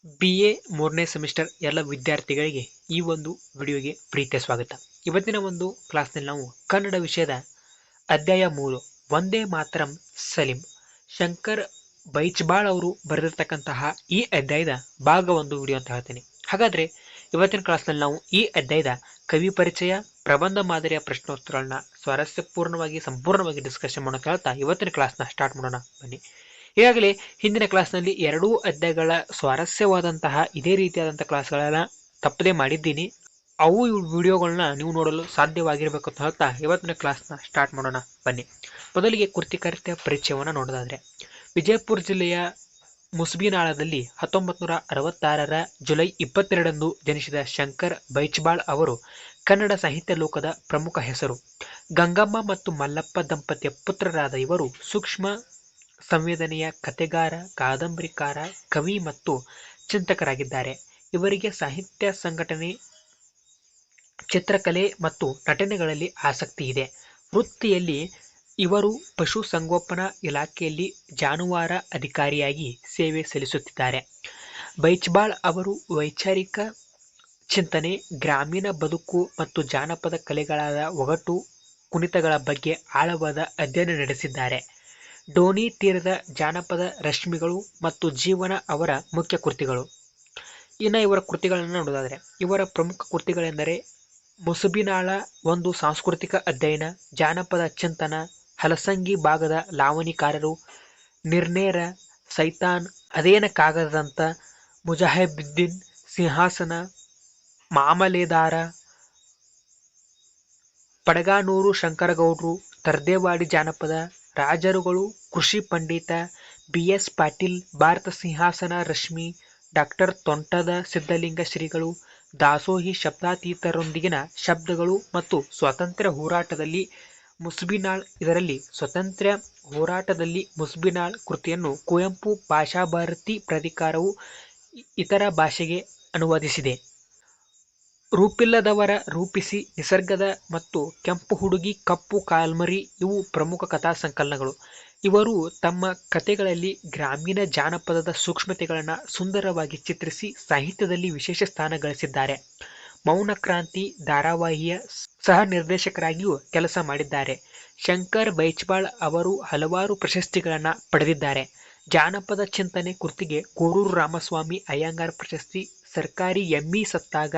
BA 3ನೇ semester ಎಲ್ಲ ವಿದ್ಯಾರ್ಥಿಗಳಿಗೆ ಈ ಒಂದು ವಿಡಿಯೋಗೆ ಪ್ರೀತಿಯ ಸ್ವಾಗತ. ಇವತ್ತಿನ ಒಂದು ಕ್ಲಾಸ್ನಲ್ಲಿ ನಾವು ಕನ್ನಡ ವಿಷಯದ ಅಧ್ಯಾಯ 3 ವಂದೇ ಮಾತರಂ ಸಲೀಂ ಶಂಕರ್ ಬೈಚ್ಬಾಳ್ ಅವರು ಬರೆದಿರ್ತಕ್ಕಂತಹ ಈ ಅಧ್ಯಾಯದ ಭಾಗ ಒಂದು ವಿಡಿಯೋ ಅಂತ ಹೇಳ್ತೀನಿ. ಹಾಗಾದ್ರೆ ಇವತ್ತಿನ ಕ್ಲಾಸ್ನಲ್ಲಿ ನಾವು ಈ ಅಧ್ಯಾಯದ ಕವಿ ಪರಿಚಯ, ಪ್ರಬಂಧ ಮಾದರಿಯ ಪ್ರಶ್ನೋತ್ತರಗಳನ್ನ ಸ್ವಾರಸ್ಯಪೂರ್ಣವಾಗಿ ಸಂಪೂರ್ಣವಾಗಿ ಡಿಸ್ಕಷನ್ ಮಾಡೋಣ ಹೇಳ್ತಾ ಇವತ್ತಿನ ಕ್ಲಾಸ್ನ ಸ್ಟಾರ್ಟ್ ಮಾಡೋಣ ಬನ್ನಿ. ಈಗಾಗಲೇ ಹಿಂದಿನ ಕ್ಲಾಸ್ನಲ್ಲಿ ಎರಡೂ ಅಧ್ಯಾಯಗಳ ಸ್ವಾರಸ್ಯವಾದಂತಹ ಇದೇ ರೀತಿಯಾದಂತಹ ಕ್ಲಾಸ್ಗಳನ್ನ ತಪ್ಪದೇ ಮಾಡಿದ್ದೀನಿ. ಅವು ವಿಡಿಯೋಗಳನ್ನ ನೀವು ನೋಡಲು ಸಾಧ್ಯವಾಗಿರಬೇಕು ಅಂತ ಹೇಳ್ತಾ ಇವತ್ತಿನ ಕ್ಲಾಸ್ನ ಸ್ಟಾರ್ಟ್ ಮಾಡೋಣ ಬನ್ನಿ. ಮೊದಲಿಗೆ ಕೃತಿಕರ್ತೆಯ ಪರಿಚಯವನ್ನು ನೋಡೋದಾದ್ರೆ, ವಿಜಯಪುರ ಜಿಲ್ಲೆಯ ಮುಸ್ಬಿನಾಳದಲ್ಲಿ 1966ರ ಜುಲೈ 22ರಂದು ಜನಿಸಿದ ಶಂಕರ್ ಬೈಚ್ಬಾಳ್ ಅವರು ಕನ್ನಡ ಸಾಹಿತ್ಯ ಲೋಕದ ಪ್ರಮುಖ ಹೆಸರು. ಗಂಗಮ್ಮ ಮತ್ತು ಮಲ್ಲಪ್ಪ ದಂಪತಿಯ ಪುತ್ರರಾದ ಇವರು ಸೂಕ್ಷ್ಮ ಸಂವೇದನೆಯ ಕಥೆಗಾರ, ಕಾದಂಬರಿಕಾರ, ಕವಿ ಮತ್ತು ಚಿಂತಕರಾಗಿದ್ದಾರೆ. ಇವರಿಗೆ ಸಾಹಿತ್ಯ ಸಂಘಟನೆ, ಚಿತ್ರಕಲೆ ಮತ್ತು ನಟನೆಗಳಲ್ಲಿ ಆಸಕ್ತಿ ಇದೆ. ವೃತ್ತಿಯಲ್ಲಿ ಇವರು ಪಶು ಸಂಗೋಪನಾ ಇಲಾಖೆಯಲ್ಲಿ ಜಾನುವಾರು ಅಧಿಕಾರಿಯಾಗಿ ಸೇವೆ ಸಲ್ಲಿಸುತ್ತಿದ್ದಾರೆ. ಬೈಚ್ಬಾಳ್ ಅವರು ವೈಚಾರಿಕ ಚಿಂತನೆ, ಗ್ರಾಮೀಣ ಬದುಕು ಮತ್ತು ಜಾನಪದ ಕಲೆಗಳಾದ ಒಗಟು, ಕುಣಿತಗಳ ಬಗ್ಗೆ ಆಳವಾದ ಅಧ್ಯಯನ ನಡೆಸಿದ್ದಾರೆ. ಡೋನಿ ತೀರದ ಜಾನಪದ ರಶ್ಮಿಗಳು ಮತ್ತು ಜೀವನ ಅವರ ಮುಖ್ಯ ಕೃತಿಗಳು. ಇನ್ನು ಇವರ ಕೃತಿಗಳನ್ನು ನೋಡೋದಾದರೆ, ಇವರ ಪ್ರಮುಖ ಕೃತಿಗಳೆಂದರೆ ಮುಸುಬಿನಾಳ ಒಂದು ಸಾಂಸ್ಕೃತಿಕ ಅಧ್ಯಯನ, ಜಾನಪದ ಚಿಂತನ, ಹಲಸಂಗಿ ಭಾಗದ ಲಾವಣಿಕಾರರು, ನಿರ್ನೇರ, ಸೈತಾನ್, ಅದೇನ ಕಾಗದದಂತ, ಮುಜಾಹಿದ್ದೀನ್, ಸಿಂಹಾಸನ, ಮಾಮಲೆದಾರ, ಪಡಗಾನೂರು ಶಂಕರಗೌಡ್ರು, ತರ್ದೇವಾಡಿ ಜಾನಪದ, ರಾಜರುಗಳು, ಕೃಷಿ ಪಂಡಿತ, BS ಪಾಟೀಲ್, ಭಾರತ ಸಿಂಹಾಸನ ರಶ್ಮಿ, ಡಾಕ್ಟರ್ ತೋಂಟದ ಸಿದ್ಧಲಿಂಗ ಶ್ರೀಗಳು, ದಾಸೋಹಿ ಶಬ್ದಾತೀತರೊಂದಿಗಿನ ಶಬ್ದಗಳು ಮತ್ತು ಸ್ವಾತಂತ್ರ್ಯ ಹೋರಾಟದಲ್ಲಿ ಮುಸುಬಿನಾಳ್. ಇದರಲ್ಲಿ ಸ್ವಾತಂತ್ರ್ಯ ಹೋರಾಟದಲ್ಲಿ ಮುಸುಬಿನಾಳ್ ಕೃತಿಯನ್ನು ಕುವೆಂಪು ಭಾಷಾಭಾರತಿ ಪ್ರಾಧಿಕಾರವು ಇತರ ಭಾಷೆಗೆ ಅನುವಾದಿಸಿದೆ. ರೂಪಿಲ್ಲದವರ ರೂಪಿಸಿ, ನಿಸರ್ಗದ ಮತ್ತು ಕೆಂಪು ಹುಡುಗಿ, ಕಪ್ಪು ಕಾಲ್ಮರಿ ಇವು ಪ್ರಮುಖ ಕಥಾ ಸಂಕಲನಗಳು. ಇವರು ತಮ್ಮ ಕಥೆಗಳಲ್ಲಿ ಗ್ರಾಮೀಣ ಜಾನಪದದ ಸೂಕ್ಷ್ಮತೆಗಳನ್ನು ಸುಂದರವಾಗಿ ಚಿತ್ರಿಸಿ ಸಾಹಿತ್ಯದಲ್ಲಿ ವಿಶೇಷ ಸ್ಥಾನ ಗಳಿಸಿದ್ದಾರೆ. ಮೌನ ಕ್ರಾಂತಿ ಧಾರಾವಾಹಿಯ ಸಹ ನಿರ್ದೇಶಕರಾಗಿಯೂ ಕೆಲಸ ಮಾಡಿದ್ದಾರೆ. ಶಂಕರ್ ಬೈಚ್ಬಾಳ್ ಅವರು ಹಲವಾರು ಪ್ರಶಸ್ತಿಗಳನ್ನು ಪಡೆದಿದ್ದಾರೆ. ಜಾನಪದ ಚಿಂತನೆ ಕೃತಿಗೆ ಕೋರೂರು ರಾಮಸ್ವಾಮಿ ಅಯ್ಯಂಗಾರ್ ಪ್ರಶಸ್ತಿ, ಸರ್ಕಾರಿ ಎಮ್ಮಿ ಸತ್ತಾಗ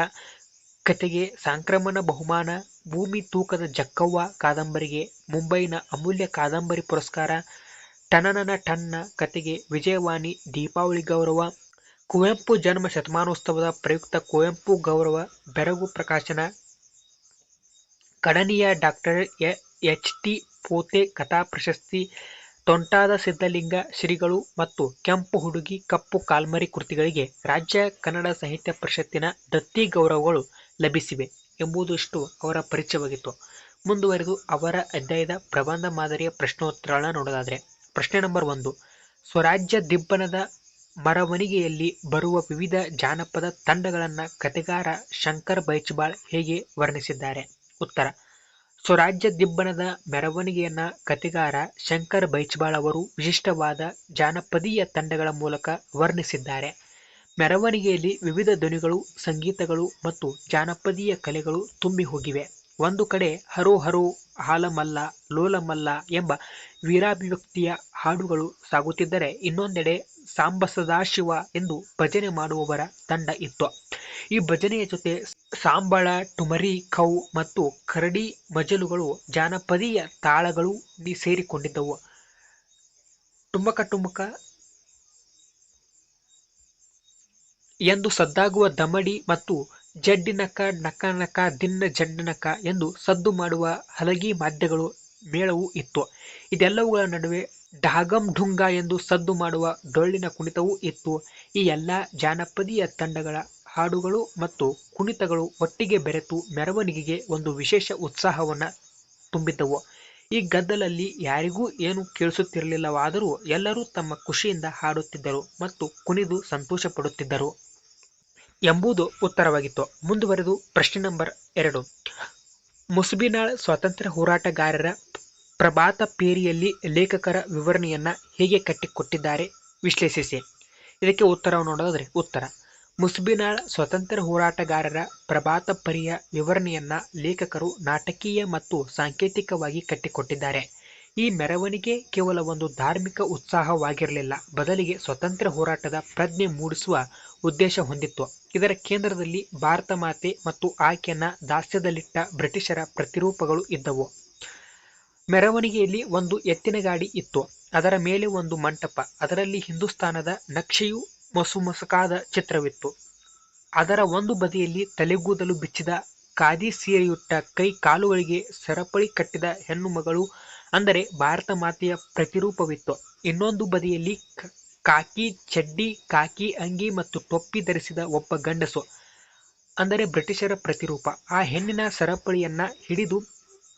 ಕತೆಗೆ ಸಂಕ್ರಮಣ ಬಹುಮಾನ, ಭೂಮಿ ತೂಕದ ಜಕ್ಕವ್ವ ಕಾದಂಬರಿಗೆ ಮುಂಬೈನ ಅಮೂಲ್ಯ ಕಾದಂಬರಿ ಪುರಸ್ಕಾರ, ಟನನನ ಟನ್ನ ಕತೆಗೆ ವಿಜಯವಾಣಿ ದೀಪಾವಳಿ ಗೌರವ, ಕುವೆಂಪು ಜನ್ಮ ಶತಮಾನೋತ್ಸವದ ಪ್ರಯುಕ್ತ ಕುವೆಂಪು ಗೌರವ, ಬೆರಗು ಪ್ರಕಾಶನ, ಕಡನಿಯ ಡಾಕ್ಟರ್ HT ಪೋತೆ ಕಥಾ ಪ್ರಶಸ್ತಿ, ತೋಂಟಾದ ಸಿದ್ಧಲಿಂಗ ಶ್ರೀಗಳು ಮತ್ತು ಕೆಂಪು ಹುಡುಗಿ ಕಪ್ಪು ಕಾಲ್ಮರಿ ಕೃತಿಗಳಿಗೆ ರಾಜ್ಯ ಕನ್ನಡ ಸಾಹಿತ್ಯ ಪರಿಷತ್ತಿನ ದತ್ತಿ ಗೌರವಗಳು ಲಭಿಸಿವೆ ಎಂಬುದು ಇಷ್ಟು ಅವರ ಪರಿಚಯವಾಗಿತ್ತು. ಮುಂದುವರೆದು ಅವರ ಅಧ್ಯಾಯದ ಪ್ರಬಂಧ ಮಾದರಿಯ ಪ್ರಶ್ನೋತ್ತರಗಳನ್ನ ನೋಡೋದಾದ್ರೆ, ಪ್ರಶ್ನೆ ನಂಬರ್ 1, ಸ್ವರಾಜ್ಯ ದಿಬ್ಬಣದ ಮರವಣಿಗೆಯಲ್ಲಿ ಬರುವ ವಿವಿಧ ಜಾನಪದ ತಂಡಗಳನ್ನು ಕಥೆಗಾರ ಶಂಕರ್ ಬೈಚ್ಬಾಳ್ ಹೇಗೆ ವರ್ಣಿಸಿದ್ದಾರೆ? ಉತ್ತರ: ಸ್ವರಾಜ್ಯ ದಿಬ್ಬಣದ ಮೆರವಣಿಗೆಯನ್ನ ಕಥೆಗಾರ ಶಂಕರ್ ಬೈಚ್ಬಾಳ್ ಅವರು ವಿಶಿಷ್ಟವಾದ ಜಾನಪದೀಯ ತಂಡಗಳ ಮೂಲಕ ವರ್ಣಿಸಿದ್ದಾರೆ. ಮೆರವಣಿಗೆಯಲ್ಲಿ ವಿವಿಧ ಧ್ವನಿಗಳು, ಸಂಗೀತಗಳು ಮತ್ತು ಜಾನಪದೀಯ ಕಲೆಗಳು ತುಂಬಿ ಹೋಗಿವೆ. ಒಂದು ಕಡೆ ಹರೋ ಹರೋ, ಹಾಲಮಲ್ಲ, ಲೋಲಮಲ್ಲ ಎಂಬ ವೀರಾಭಿವ್ಯಕ್ತಿಯ ಹಾಡುಗಳು ಸಾಗುತ್ತಿದ್ದರೆ, ಇನ್ನೊಂದೆಡೆ ಸಾಂಬ ಸದಾಶಿವ ಎಂದು ಭಜನೆ ಮಾಡುವವರ ತಂಡ ಇತ್ತು. ಈ ಭಜನೆಯ ಜೊತೆ ಸಾಂಬಳ, ಟುಮರಿ, ಖೌ ಮತ್ತು ಕರಡಿ ಮಜಲುಗಳು, ಜಾನಪದೀಯ ತಾಳಗಳು ಸೇರಿಕೊಂಡಿದ್ದವು. ಟುಮಕ ಟುಮಕ ಎಂದು ಸದ್ದಾಗುವ ದಮಡಿ ಮತ್ತು ಜಡ್ಡಿನಕ ನಕ ನಕ ದಿನ್ನ ಜಡ್ಡನಕ ಎಂದು ಸದ್ದು ಮಾಡುವ ಹಲಗಿ ವಾದ್ಯಗಳು ಮೇಳವೂ ಇತ್ತು. ಇದೆಲ್ಲವುಗಳ ನಡುವೆ ಢಾಗಂ ಢುಂಗ ಎಂದು ಸದ್ದು ಮಾಡುವ ಡೊಳ್ಳಿನ ಕುಣಿತವೂ ಇತ್ತು. ಈ ಎಲ್ಲ ಜಾನಪದೀಯ ತಂಡಗಳ ಹಾಡುಗಳು ಮತ್ತು ಕುಣಿತಗಳು ಒಟ್ಟಿಗೆ ಬೆರೆತು ಮೆರವಣಿಗೆಗೆ ಒಂದು ವಿಶೇಷ ಉತ್ಸಾಹವನ್ನು ತುಂಬಿದ್ದವು. ಈ ಗದ್ದಲಲ್ಲಿ ಯಾರಿಗೂ ಏನೂ ಕೇಳಿಸುತ್ತಿರಲಿಲ್ಲವಾದರೂ ಎಲ್ಲರೂ ತಮ್ಮ ಖುಷಿಯಿಂದ ಹಾಡುತ್ತಿದ್ದರು ಮತ್ತು ಕುಣಿದು ಸಂತೋಷ ಪಡುತ್ತಿದ್ದರು ಎಂಬುದು ಉತ್ತರವಾಗಿತ್ತು. ಮುಂದುವರೆದು ಪ್ರಶ್ನೆ ನಂಬರ್ 2, ಮುಸುಬಿನಾಳ್ ಸ್ವಾತಂತ್ರ್ಯ ಹೋರಾಟಗಾರರ ಪ್ರಭಾತ ಪೇರಿಯಲ್ಲಿ ಲೇಖಕರ ವಿವರಣೆಯನ್ನ ಹೇಗೆ ಕಟ್ಟಿಕೊಟ್ಟಿದ್ದಾರೆ ವಿಶ್ಲೇಷಿಸಿ. ಇದಕ್ಕೆ ಉತ್ತರವನ್ನು ನೋಡೋದಾದ್ರೆ ಉತ್ತರ ಮುಸ್ಬಿನಾಳ್ ಸ್ವಾತಂತ್ರ್ಯ ಹೋರಾಟಗಾರರ ಪ್ರಭಾತ ಪರಿಯ ವಿವರಣೆಯನ್ನ ಲೇಖಕರು ನಾಟಕೀಯ ಮತ್ತು ಸಾಂಕೇತಿಕವಾಗಿ ಕಟ್ಟಿಕೊಟ್ಟಿದ್ದಾರೆ. ಈ ಮೆರವಣಿಗೆ ಕೇವಲ ಒಂದು ಧಾರ್ಮಿಕ ಉತ್ಸಾಹವಾಗಿರಲಿಲ್ಲ, ಬದಲಿಗೆ ಸ್ವತಂತ್ರ ಹೋರಾಟದ ಪ್ರಜ್ಞೆ ಮೂಡಿಸುವ ಉದ್ದೇಶ ಹೊಂದಿತ್ತು. ಇದರ ಕೇಂದ್ರದಲ್ಲಿ ಭಾರತ ಮಾತೆ ಮತ್ತು ಆಕೆಯನ್ನ ದಾಸ್ಯದಲ್ಲಿಟ್ಟ ಬ್ರಿಟಿಷರ ಪ್ರತಿರೂಪಗಳು ಇದ್ದವು. ಮೆರವಣಿಗೆಯಲ್ಲಿ ಒಂದು ಎತ್ತಿನ ಗಾಡಿ ಇತ್ತು, ಅದರ ಮೇಲೆ ಒಂದು ಮಂಟಪ, ಅದರಲ್ಲಿ ಹಿಂದೂಸ್ತಾನದ ನಕ್ಷೆಯು ಮಸುಮಸುಕಾದ ಚಿತ್ರವಿತ್ತು. ಅದರ ಒಂದು ಬದಿಯಲ್ಲಿ ತಲೆಗೂದಲು ಬಿಚ್ಚಿದ ಖಾದಿ ಸೀರೆಯುಟ್ಟ ಕೈ ಕಾಲುಗಳಿಗೆ ಸರಪಳಿ ಕಟ್ಟಿದ ಹೆಣ್ಣು ಮಗಳು, ಅಂದರೆ ಭಾರತ ಮಾತೆಯ ಪ್ರತಿರೂಪವಿತ್ತು. ಇನ್ನೊಂದು ಬದಿಯಲ್ಲಿ ಕಾಕಿ ಚಡ್ಡಿ, ಕಾಕಿ ಅಂಗಿ ಮತ್ತು ಟೊಪ್ಪಿ ಧರಿಸಿದ ಒಬ್ಬ ಗಂಡಸು, ಅಂದರೆ ಬ್ರಿಟಿಷರ ಪ್ರತಿರೂಪ. ಆ ಹೆಣ್ಣಿನ ಸರಪಳಿಯನ್ನ ಹಿಡಿದು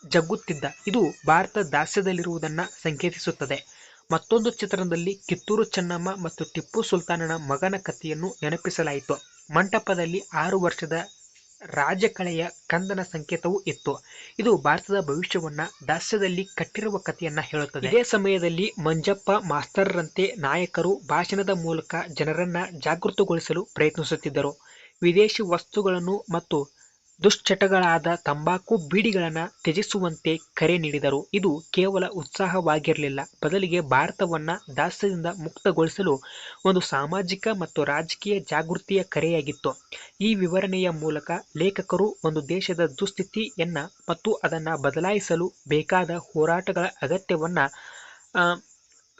ಜಗ್ಗುತ್ತಿದ್ದ, ಇದು ಭಾರತ ದಾಸ್ಯದಲ್ಲಿರುವುದನ್ನ ಸಂಕೇತಿಸುತ್ತದೆ. ಮತ್ತೊಂದು ಚಿತ್ರಣದಲ್ಲಿ ಕಿತ್ತೂರು ಚೆನ್ನಮ್ಮ ಮತ್ತು ಟಿಪ್ಪು ಸುಲ್ತಾನನ ಮಗನ ಕಥೆಯನ್ನು ನೆನಪಿಸಲಾಯಿತು. ಮಂಟಪದಲ್ಲಿ 6 ವರ್ಷದ ರಾಜಕಳೆಯ ಕಂದನ ಸಂಕೇತವೂ ಇತ್ತು. ಇದು ಭಾರತದ ಭವಿಷ್ಯವನ್ನ ದಾಸ್ಯದಲ್ಲಿ ಕಟ್ಟಿರುವ ಕಥೆಯನ್ನ ಹೇಳುತ್ತದೆ. ಇದೇ ಸಮಯದಲ್ಲಿ ಮಂಜಪ್ಪ ಮಾಸ್ತರರಂತೆ ನಾಯಕರು ಭಾಷಣದ ಮೂಲಕ ಜನರನ್ನ ಜಾಗೃತಗೊಳಿಸಲು ಪ್ರಯತ್ನಿಸುತ್ತಿದ್ದರು. ವಿದೇಶಿ ವಸ್ತುಗಳನ್ನು ಮತ್ತು ದುಶ್ಚಟಗಳಾದ ತಂಬಾಕು ಬೀಡಿಗಳನ್ನ ತ್ಯಜಿಸುವಂತೆ ಕರೆ ನೀಡಿದರು. ಇದು ಕೇವಲ ಉತ್ಸಾಹವಾಗಿರಲಿಲ್ಲ, ಬದಲಿಗೆ ಭಾರತವನ್ನ ದಾಸ್ಯದಿಂದ ಮುಕ್ತಗೊಳಿಸಲು ಒಂದು ಸಾಮಾಜಿಕ ಮತ್ತು ರಾಜಕೀಯ ಜಾಗೃತಿಯ ಕರೆಯಾಗಿತ್ತು. ಈ ವಿವರಣೆಯ ಮೂಲಕ ಲೇಖಕರು ಒಂದು ದೇಶದ ದುಸ್ಥಿತಿಯನ್ನ ಮತ್ತು ಅದನ್ನ ಬದಲಾಯಿಸಲು ಬೇಕಾದ ಹೋರಾಟಗಳ ಅಗತ್ಯವನ್ನ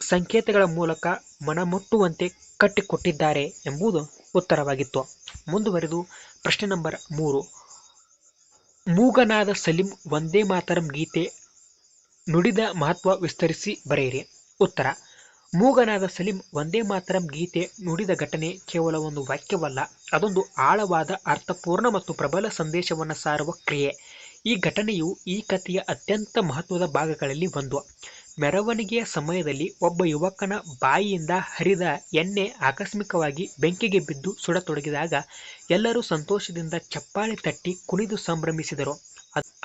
ಸಂಕೇತಗಳ ಮೂಲಕ ಮನಮುಟ್ಟುವಂತೆ ಕಟ್ಟಿಕೊಟ್ಟಿದ್ದಾರೆ ಎಂಬುದು ಉತ್ತರವಾಗಿತ್ತು. ಮುಂದುವರೆದು ಪ್ರಶ್ನೆ ನಂಬರ್ 3. ಮೂಗನಾದ ಸಲೀಂ ವಂದೇ ಮಾತರಂ ಗೀತೆ ನುಡಿದ ಮಹತ್ವ ವಿಸ್ತರಿಸಿ ಬರೆಯಿರಿ. ಉತ್ತರ: ಮೂಗನಾದ ಸಲೀಂ ವಂದೇ ಮಾತರಂ ಗೀತೆ ನುಡಿದ ಘಟನೆ ಕೇವಲ ಒಂದು ವಾಕ್ಯವಲ್ಲ, ಅದೊಂದು ಆಳವಾದ, ಅರ್ಥಪೂರ್ಣ ಮತ್ತು ಪ್ರಬಲ ಸಂದೇಶವನ್ನು ಸಾರುವ ಕ್ರಿಯೆ. ಈ ಘಟನೆಯು ಈ ಕಥೆಯ ಅತ್ಯಂತ ಮಹತ್ವದ ಭಾಗಗಳಲ್ಲಿ ಒಂದು. ಮೆರವಣಿಗೆಯ ಸಮಯದಲ್ಲಿ ಒಬ್ಬ ಯುವಕನ ಬಾಯಿಯಿಂದ ಹರಿದ ಎಣ್ಣೆ ಆಕಸ್ಮಿಕವಾಗಿ ಬೆಂಕಿಗೆ ಬಿದ್ದು ಸುಡತೊಡಗಿದಾಗ ಎಲ್ಲರೂ ಸಂತೋಷದಿಂದ ಚಪ್ಪಾಳೆ ತಟ್ಟಿ ಕುಣಿದು ಸಂಭ್ರಮಿಸಿದರು.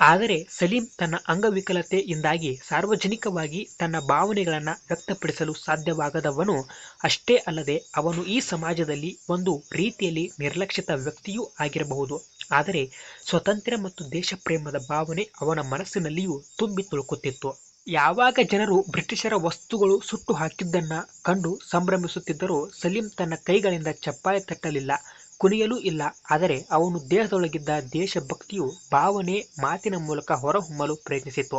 ಆದರೆ ಸಲೀಂ ತನ್ನ ಅಂಗವಿಕಲತೆಯಿಂದಾಗಿ ಸಾರ್ವಜನಿಕವಾಗಿ ತನ್ನ ಭಾವನೆಗಳನ್ನು ವ್ಯಕ್ತಪಡಿಸಲು ಸಾಧ್ಯವಾಗದವನು. ಅಷ್ಟೇ ಅಲ್ಲದೆ ಅವನು ಈ ಸಮಾಜದಲ್ಲಿ ಒಂದು ರೀತಿಯಲ್ಲಿ ನಿರ್ಲಕ್ಷಿತ ವ್ಯಕ್ತಿಯೂ ಆಗಿರಬಹುದು. ಆದರೆ ಸ್ವಾತಂತ್ರ್ಯ ಮತ್ತು ದೇಶಪ್ರೇಮದ ಭಾವನೆ ಅವನ ಮನಸ್ಸಿನಲ್ಲಿಯೂ ತುಂಬಿ ತುಳುಕುತ್ತಿತ್ತು. ಯಾವಾಗ ಜನರು ಬ್ರಿಟಿಷರ ವಸ್ತುಗಳು ಸುಟ್ಟು ಹಾಕಿದ್ದನ್ನ ಕಂಡು ಸಂಭ್ರಮಿಸುತ್ತಿದ್ದರೋ ಸಲೀಂ ತನ್ನ ಕೈಗಳಿಂದ ಚಪ್ಪಾಳೆ ತಟ್ಟಲಿಲ್ಲ, ಕುಣಿಯಲೂ ಇಲ್ಲ. ಆದರೆ ಅವನು ದೇಹದೊಳಗಿದ್ದ ದೇಶಭಕ್ತಿಯು ಭಾವನೆ ಮಾತಿನ ಮೂಲಕ ಹೊರಹೊಮ್ಮಲು ಪ್ರಯತ್ನಿಸಿತು.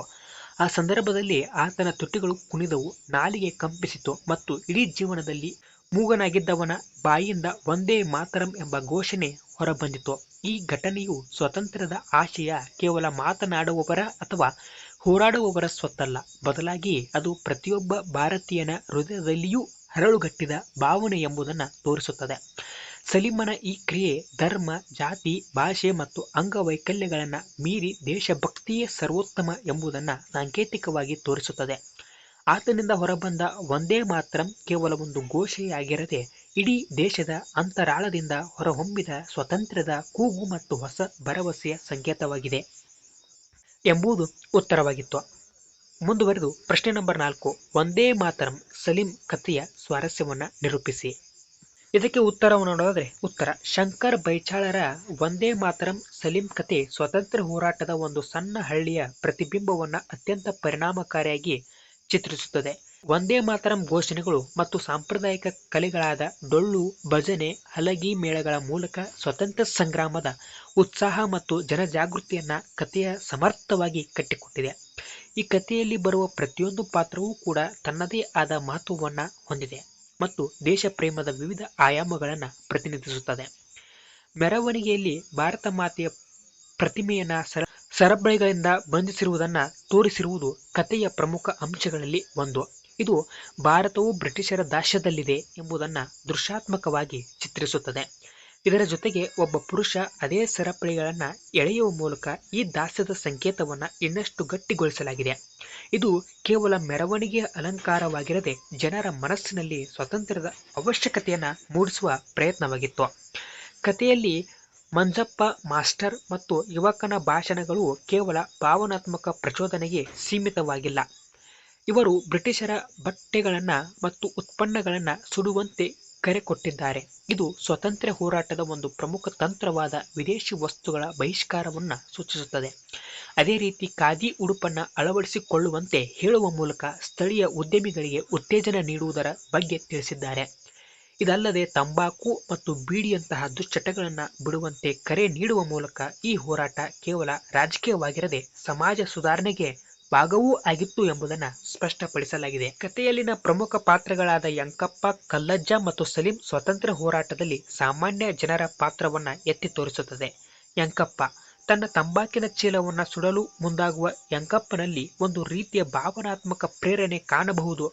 ಆ ಸಂದರ್ಭದಲ್ಲಿ ಆತನ ತುಟಿಗಳು ಕುಣಿದವು, ನಾಲಿಗೆ ಕಂಪಿಸಿತು ಮತ್ತು ಇಡೀ ಜೀವನದಲ್ಲಿ ಮೂಗನಾಗಿದ್ದವನ ಬಾಯಿಯಿಂದ ವಂದೇ ಮಾತರಂ ಎಂಬ ಘೋಷಣೆ ಹೊರಬಂದಿತು. ಈ ಘಟನೆಯು ಸ್ವಾತಂತ್ರ್ಯದ ಆಶಯ ಕೇವಲ ಮಾತನಾಡುವವರ ಅಥವಾ ಹೋರಾಡುವವರ ಸ್ವತ್ತಲ್ಲ, ಬದಲಾಗಿ ಅದು ಪ್ರತಿಯೊಬ್ಬ ಭಾರತೀಯನ ಹೃದಯದಲ್ಲಿಯೂ ಹರಳುಗಟ್ಟಿದ ಭಾವನೆ ಎಂಬುದನ್ನು ತೋರಿಸುತ್ತದೆ. ಸಲೀಮನ ಈ ಕ್ರಿಯೆ ಧರ್ಮ, ಜಾತಿ, ಭಾಷೆ ಮತ್ತು ಅಂಗವೈಕಲ್ಯಗಳನ್ನು ಮೀರಿ ದೇಶಭಕ್ತಿಯೇ ಸರ್ವೋತ್ತಮ ಎಂಬುದನ್ನು ಸಾಂಕೇತಿಕವಾಗಿ ತೋರಿಸುತ್ತದೆ. ಆತನಿಂದ ಹೊರಬಂದ ವಂದೇ ಮಾತರಂ ಕೇವಲ ಒಂದು ಘೋಷಣೆಯಾಗಿರದೆ ಇಡೀ ದೇಶದ ಅಂತರಾಳದಿಂದ ಹೊರಹೊಮ್ಮಿದ ಸ್ವಾತಂತ್ರ್ಯದ ಕೂಗು ಮತ್ತು ಹೊಸ ಭರವಸೆಯ ಸಂಕೇತವಾಗಿದೆ ಎಂಬುದು ಉತ್ತರವಾಗಿತ್ತು. ಮುಂದುವರೆದು ಪ್ರಶ್ನೆ ನಂಬರ್ 4. ವಂದೇ ಮಾತರಂ ಸಲೀಂ ಕಥೆಯ ಸ್ವಾರಸ್ಯವನ್ನು ನಿರೂಪಿಸಿ. ಇದಕ್ಕೆ ಉತ್ತರವನ್ನು ನೋಡೋದಾದ್ರೆ ಉತ್ತರ: ಶಂಕರ್ ಬೈಚಾಳರ ವಂದೇ ಮಾತರಂ ಸಲೀಂ ಕಥೆ ಸ್ವಾತಂತ್ರ್ಯ ಹೋರಾಟದ ಒಂದು ಸಣ್ಣ ಹಳ್ಳಿಯ ಪ್ರತಿಬಿಂಬವನ್ನು ಅತ್ಯಂತ ಪರಿಣಾಮಕಾರಿಯಾಗಿ ಚಿತ್ರಿಸುತ್ತದೆ. ವಂದೇ ಮಾತರಂ ಘೋಷಣೆಗಳು ಮತ್ತು ಸಾಂಪ್ರದಾಯಿಕ ಕಲೆಗಳಾದ ಡೊಳ್ಳು, ಭಜನೆ, ಹಲಗಿ ಮೇಳಗಳ ಮೂಲಕ ಸ್ವಾತಂತ್ರ್ಯ ಸಂಗ್ರಾಮದ ಉತ್ಸಾಹ ಮತ್ತು ಜನಜಾಗೃತಿಯನ್ನ ಕಥೆಯ ಸಮರ್ಥವಾಗಿ ಕಟ್ಟಿಕೊಟ್ಟಿದೆ. ಈ ಕಥೆಯಲ್ಲಿ ಬರುವ ಪ್ರತಿಯೊಂದು ಪಾತ್ರವೂ ಕೂಡ ತನ್ನದೇ ಆದ ಮಹತ್ವವನ್ನು ಹೊಂದಿದೆ ಮತ್ತು ದೇಶ ಪ್ರೇಮದ ವಿವಿಧ ಆಯಾಮಗಳನ್ನು ಪ್ರತಿನಿಧಿಸುತ್ತದೆ. ಮೆರವಣಿಗೆಯಲ್ಲಿ ಭಾರತ ಮಾತೆಯ ಪ್ರತಿಮೆಯನ್ನ ಸರಪಳಿಗಳಿಂದ ಬಂಧಿಸಿರುವುದನ್ನು ತೋರಿಸಿರುವುದು ಕಥೆಯ ಪ್ರಮುಖ ಅಂಶಗಳಲ್ಲಿ ಒಂದು. ಇದು ಭಾರತವು ಬ್ರಿಟಿಷರ ದಾಸ್ಯದಲ್ಲಿದೆ ಎಂಬುದನ್ನು ದೃಶ್ಯಾತ್ಮಕವಾಗಿ ಚಿತ್ರಿಸುತ್ತದೆ. ಇದರ ಜೊತೆಗೆ ಒಬ್ಬ ಪುರುಷ ಅದೇ ಸರಪಳಿಗಳನ್ನು ಎಳೆಯುವ ಮೂಲಕ ಈ ದಾಸ್ಯದ ಸಂಕೇತವನ್ನು ಇನ್ನಷ್ಟು ಗಟ್ಟಿಗೊಳಿಸಲಾಗಿದೆ. ಇದು ಕೇವಲ ಮೆರವಣಿಗೆಯ ಅಲಂಕಾರವಾಗಿರದೆ ಜನರ ಮನಸ್ಸಿನಲ್ಲಿ ಸ್ವಾತಂತ್ರ್ಯದ ಅವಶ್ಯಕತೆಯನ್ನು ಮೂಡಿಸುವ ಪ್ರಯತ್ನವಾಗಿತ್ತು. ಕಥೆಯಲ್ಲಿ ಮಂಜಪ್ಪ ಮಾಸ್ಟರ್ ಮತ್ತು ಯುವಕನ ಭಾಷಣಗಳು ಕೇವಲ ಭಾವನಾತ್ಮಕ ಪ್ರಚೋದನೆಗೆ ಸೀಮಿತವಾಗಿಲ್ಲ. ಇವರು ಬ್ರಿಟಿಷರ ಬಟ್ಟೆಗಳನ್ನು ಮತ್ತು ಉತ್ಪನ್ನಗಳನ್ನು ಸುಡುವಂತೆ ಕರೆ ಕೊಟ್ಟಿದ್ದಾರೆ. ಇದು ಸ್ವಾತಂತ್ರ್ಯ ಹೋರಾಟದ ಒಂದು ಪ್ರಮುಖ ತಂತ್ರವಾದ ವಿದೇಶಿ ವಸ್ತುಗಳ ಬಹಿಷ್ಕಾರವನ್ನು ಸೂಚಿಸುತ್ತದೆ. ಅದೇ ರೀತಿ ಖಾದಿ ಉಡುಪನ್ನು ಅಳವಡಿಸಿಕೊಳ್ಳುವಂತೆ ಹೇಳುವ ಮೂಲಕ ಸ್ಥಳೀಯ ಉದ್ಯಮಿಗಳಿಗೆ ಉತ್ತೇಜನ ನೀಡುವುದರ ಬಗ್ಗೆ ತಿಳಿಸಿದ್ದಾರೆ. ಇದಲ್ಲದೆ ತಂಬಾಕು ಮತ್ತು ಬೀಡಿಯಂತಹ ದುಶ್ಚಟಗಳನ್ನು ಬಿಡುವಂತೆ ಕರೆ ನೀಡುವ ಮೂಲಕ ಈ ಹೋರಾಟ ಕೇವಲ ರಾಜಕೀಯವಾಗಿರದೆ ಸಮಾಜ ಸುಧಾರಣೆಗೆ ಭಾಗವೂ ಆಗಿತ್ತು ಎಂಬುದನ್ನು ಸ್ಪಷ್ಟಪಡಿಸಲಾಗಿದೆ. ಕಥೆಯಲ್ಲಿನ ಪ್ರಮುಖ ಪಾತ್ರಗಳಾದ ಯಂಕಪ್ಪ, ಕಲ್ಲಜ್ಜ ಮತ್ತು ಸಲೀಂ ಸ್ವಾತಂತ್ರ್ಯ ಹೋರಾಟದಲ್ಲಿ ಸಾಮಾನ್ಯ ಜನರ ಪಾತ್ರವನ್ನು ಎತ್ತಿ ತೋರಿಸುತ್ತದೆ. ಯಂಕಪ್ಪ ತನ್ನ ತಂಬಾಕಿನ ಚೀಲವನ್ನು ಸುಡಲು ಮುಂದಾಗುವ ಯಂಕಪ್ಪನಲ್ಲಿ ಒಂದು ರೀತಿಯ ಭಾವನಾತ್ಮಕ ಪ್ರೇರಣೆ ಕಾಣಬಹುದು.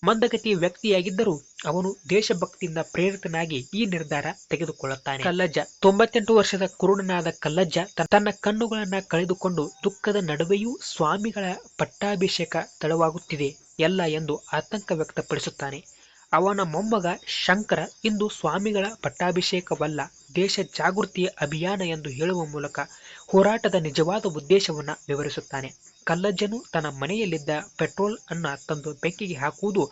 ಮಂದಗತಿಯ ವ್ಯಕ್ತಿಯಾಗಿದ್ದರೂ ಅವನು ದೇಶಭಕ್ತಿಯಿಂದ ಪ್ರೇರಿತನಾಗಿ ಈ ನಿರ್ಧಾರ ತೆಗೆದುಕೊಳ್ಳುತ್ತಾನೆ. ಕಲ್ಲಜ್ಜ 98 ವರ್ಷದ ಕುರುಡನಾದ ಕಲ್ಲಜ್ಜ ತನ್ನ ಕಣ್ಣುಗಳನ್ನ ಕಳೆದುಕೊಂಡು ದುಃಖದ ನಡುವೆಯೂ ಸ್ವಾಮಿಗಳ ಪಟ್ಟಾಭಿಷೇಕ ತಡವಾಗುತ್ತಿದೆ ಎಲ್ಲ ಎಂದು ಆತಂಕ ವ್ಯಕ್ತಪಡಿಸುತ್ತಾನೆ. ಅವನ ಮೊಮ್ಮಗ ಶಂಕರ ಇಂದು ಸ್ವಾಮಿಗಳ ಪಟ್ಟಾಭಿಷೇಕವಲ್ಲ, ದೇಶ ಜಾಗೃತಿಯ ಅಭಿಯಾನ ಎಂದು ಹೇಳುವ ಮೂಲಕ ಹೋರಾಟದ ನಿಜವಾದ ಉದ್ದೇಶವನ್ನು ವಿವರಿಸುತ್ತಾನೆ. ಕಲ್ಲಜ್ಜನು ತನ್ನ ಮನೆಯಲ್ಲಿದ್ದ ಪೆಟ್ರೋಲ್ ಅನ್ನ ತಂದು ಬೆಂಕಿಗೆ ಹಾಕುವುದು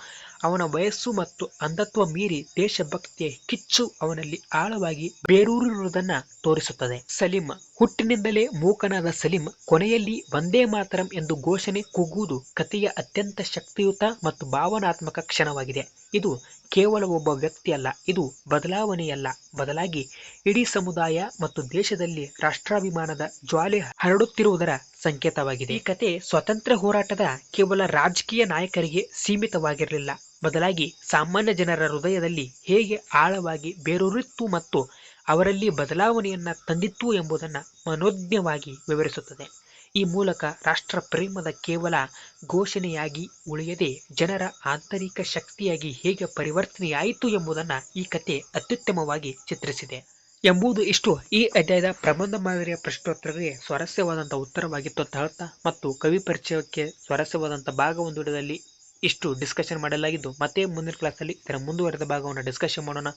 ಅವನ ವಯಸ್ಸು ಮತ್ತು ಅಂಧತ್ವ ಮೀರಿ ದೇಶಭಕ್ತಿಯ ಕಿಚ್ಚು ಅವನಲ್ಲಿ ಆಳವಾಗಿ ಬೇರೂರಿರುವುದನ್ನು ತೋರಿಸುತ್ತದೆ. ಸಲೀಂ ಹುಟ್ಟಿನಿಂದಲೇ ಮೂಕನಾದ ಸಲೀಂ ಕೊನೆಯಲ್ಲಿ ವಂದೇ ಮಾತರಂ ಎಂದು ಘೋಷಣೆ ಕೂಗುವುದು ಕಥೆಯ ಅತ್ಯಂತ ಶಕ್ತಿಯುತ ಮತ್ತು ಭಾವನಾತ್ಮಕ ಕ್ಷಣವಾಗಿದೆ. ಇದು ಕೇವಲ ಒಬ್ಬ ವ್ಯಕ್ತಿಯಲ್ಲ, ಇದು ಬದಲಾವಣೆಯಲ್ಲ, ಬದಲಾಗಿ ಇಡೀ ಸಮುದಾಯ ಮತ್ತು ದೇಶದಲ್ಲಿ ರಾಷ್ಟ್ರಾಭಿಮಾನದ ಜ್ವಾಲೆ ಹರಡುತ್ತಿರುವುದರ ಸಂಕೇತವಾಗಿದೆ. ಈ ಕತೆ ಸ್ವಾತಂತ್ರ್ಯ ಹೋರಾಟದ ಕೇವಲ ರಾಜಕೀಯ ನಾಯಕರಿಗೆ ಸೀಮಿತವಾಗಿರಲಿಲ್ಲ, ಬದಲಾಗಿ ಸಾಮಾನ್ಯ ಜನರ ಹೃದಯದಲ್ಲಿ ಹೇಗೆ ಆಳವಾಗಿ ಬೇರೂರಿತ್ತು ಮತ್ತು ಅವರಲ್ಲಿ ಬದಲಾವಣೆಯನ್ನ ತಂದಿತ್ತು ಎಂಬುದನ್ನು ಮನೋಜ್ಞವಾಗಿ ವಿವರಿಸುತ್ತದೆ. ಈ ಮೂಲಕ ರಾಷ್ಟ್ರ ಪ್ರೇಮದ ಕೇವಲ ಘೋಷಣೆಯಾಗಿ ಉಳಿಯದೆ ಜನರ ಆಂತರಿಕ ಶಕ್ತಿಯಾಗಿ ಹೇಗೆ ಪರಿವರ್ತನೆಯಾಯಿತು ಎಂಬುದನ್ನು ಈ ಕತೆ ಅತ್ಯುತ್ತಮವಾಗಿ ಚಿತ್ರಿಸಿದೆ ಎಂಬುದು ಇಷ್ಟು ಈ ಅಧ್ಯಾಯದ ಪ್ರಬಂಧ ಮಾದರಿಯ ಪ್ರಶ್ನೋತ್ತರಗಳಿಗೆ ಸ್ವಾರಸ್ಯವಾದಂಥ ಉತ್ತರವಾಗಿತ್ತು ಅಂತ ಹೇಳ್ತಾ, ಮತ್ತು ಕವಿ ಪರಿಚಯಕ್ಕೆ ಸ್ವಾರಸ್ಯವಾದಂಥ ಭಾಗ ಒಂದು ವಿಡಿಯೋದಲ್ಲಿ ಇಷ್ಟು ಡಿಸ್ಕಷನ್ ಮಾಡಲಾಗಿದ್ದು, ಮತ್ತೆ ಮುಂದಿನ ಕ್ಲಾಸಲ್ಲಿ ಇದರ ಮುಂದುವರೆದ ಭಾಗವನ್ನು ಡಿಸ್ಕಷನ್ ಮಾಡೋಣ.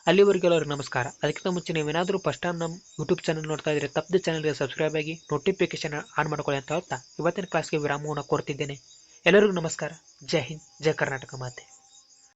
ಅಲ್ಲಿವರೆಗೆ ಎಲ್ಲರಿಗೂ ನಮಸ್ಕಾರ. ಅದಕ್ಕಿಂತ ಮುಂಚೆ ನೀವೇನಾದರೂ ಫಸ್ಟ್ ಟೈಮ್ ನಮ್ಮ ಯೂಟ್ಯೂಬ್ ಚಾನಲ್ ನೋಡ್ತಾ ಇದ್ರೆ ತಪ್ಪದೆ ಚಾನಲ್ಗೆ ಸಬ್ಸ್ಕ್ರೈಬ್ ಆಗಿ ನೋಟಿಫಿಕೇಶನ್ ಆನ್ ಮಾಡ್ಕೊಳ್ಳಿ ಅಂತ ಹೇಳ್ತಾ ಇವತ್ತಿನ ಕ್ಲಾಸ್ಗೆ ವಿರಾಮವನ್ನು ಕೋರ್ತಿದ್ದೇನೆ. ಎಲ್ಲರಿಗೂ ನಮಸ್ಕಾರ. ಜೈ ಹಿಂದ್, ಜೈ ಕರ್ನಾಟಕ ಮಾತೆ.